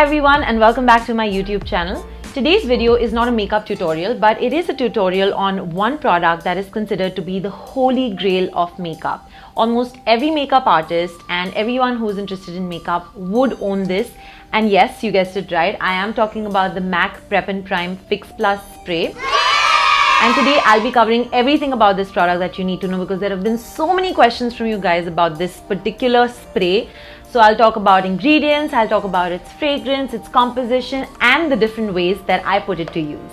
Hi everyone and welcome back to my YouTube channel. Today's video is not a makeup tutorial, but it is a tutorial on one product that is considered to be the holy grail of makeup. Almost every makeup artist and everyone who is interested in makeup would own this. And yes, you guessed it right, I am talking about the MAC Prep+Prime Fix Plus Spray. And today I'll be covering everything about this product that you need to know because there have been so many questions from you guys about this particular spray. So I'll talk about ingredients, I'll talk about its fragrance, its composition, and the different ways that I put it to use.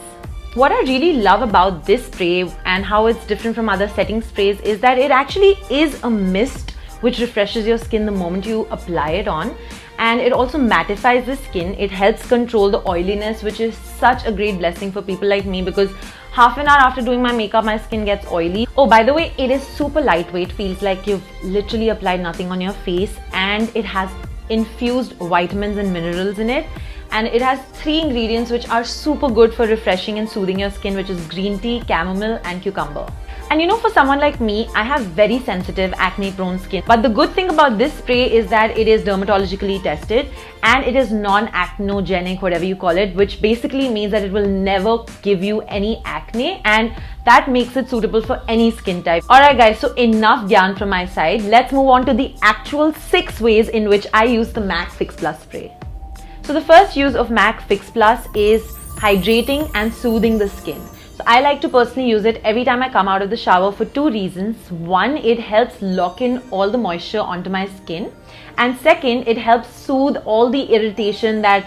What I really love about this spray and how it's different from other setting sprays is that it actually is a mist which refreshes your skin the moment you apply it on. And it also mattifies the skin. It helps control the oiliness, which is such a great blessing for people like me because half an hour after doing my makeup, my skin gets oily. Oh, by the way, it is super lightweight. Feels like you've literally applied nothing on your face, and it has infused vitamins and minerals in it. And it has 3 ingredients which are super good for refreshing and soothing your skin, which is green tea, chamomile, and cucumber. And you know, for someone like me, I have very sensitive acne-prone skin. But the good thing about this spray is that it is dermatologically tested and it is non-acnogenic, whatever you call it, which basically means that it will never give you any acne, and that makes it suitable for any skin type. Alright guys, so enough yarn from my side. Let's move on to the actual 6 ways in which I use the MAC Fix Plus spray. So the first use of MAC Fix Plus is hydrating and soothing the skin. So I like to personally use it every time I come out of the shower for 2 reasons. One, it helps lock in all the moisture onto my skin. And second, it helps soothe all the irritation that,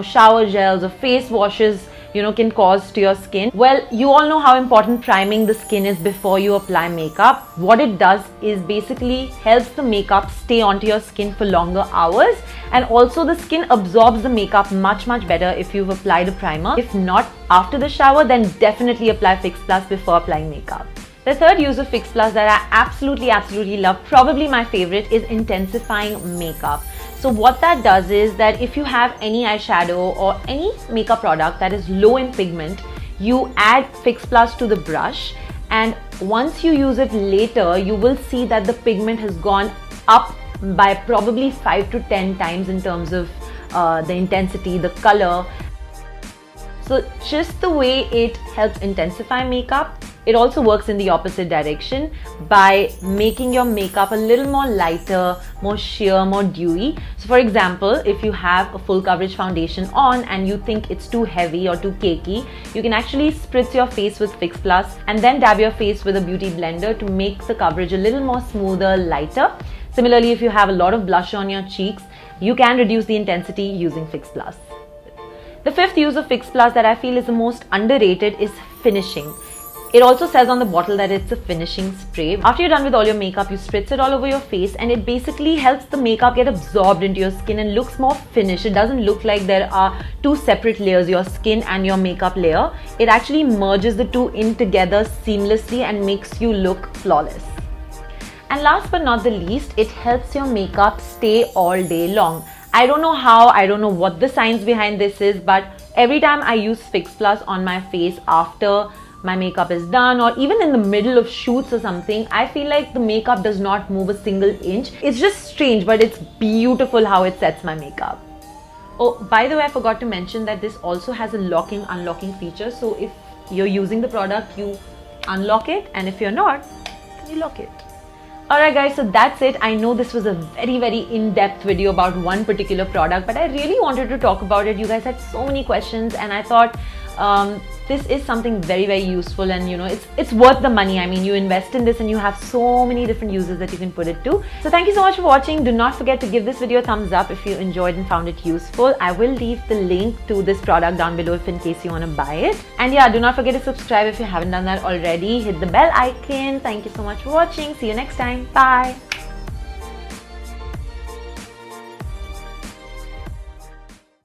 shower gels or face washes, can cause to your skin. Well, you all know how important priming the skin is before you apply makeup. What it does is basically helps the makeup stay onto your skin for longer hours, and also the skin absorbs the makeup much better if you've applied a primer. If not after the shower, then definitely apply Fix Plus before applying makeup. The third use of Fix Plus that I absolutely love, probably my favorite, is intensifying makeup. So what that does is that if you have any eyeshadow or any makeup product that is low in pigment, you add Fix Plus to the brush, and once you use it later, you will see that the pigment has gone up by probably 5 to 10 times in terms of the intensity, the color. So just the way it helps intensify makeup, it also works in the opposite direction by making your makeup a little more lighter, more sheer, more dewy. So for example, if you have a full coverage foundation on and you think it's too heavy or too cakey, you can actually spritz your face with Fix Plus and then dab your face with a beauty blender to make the coverage a little more smoother, lighter. Similarly, if you have a lot of blush on your cheeks, you can reduce the intensity using Fix Plus. The 5th use of Fix Plus that I feel is the most underrated is finishing. It also says on the bottle that it's a finishing spray. After you're done with all your makeup, you spritz it all over your face, and it basically helps the makeup get absorbed into your skin and looks more finished. It doesn't look like there are 2 separate layers, your skin and your makeup layer. It actually merges the 2 in together seamlessly and makes you look flawless. And last but not the least, it helps your makeup stay all day long. I don't know how, I don't know what the science behind this is, but every time I use Fix Plus on my face after my makeup is done or even in the middle of shoots or something, I feel like the makeup does not move a single inch. It's just strange, but it's beautiful how it sets my makeup. Oh, by the way, I forgot to mention that this also has a locking unlocking feature. So if you're using the product, you unlock it, and if you're not, you lock it. Alright guys, so that's it. I know this was a very in-depth video about one particular product, but I really wanted to talk about it. You guys had so many questions, and I thought this is something very useful, and it's worth the money. I mean, you invest in this and you have so many different uses that you can put it to. So thank you so much for watching. Do not forget to give this video a thumbs up if you enjoyed and found it useful. I will leave the link to this product down below if in case you want to buy it. And yeah, do not forget to subscribe if you haven't done that already. Hit the bell icon. Thank you so much for watching. See you next time. Bye.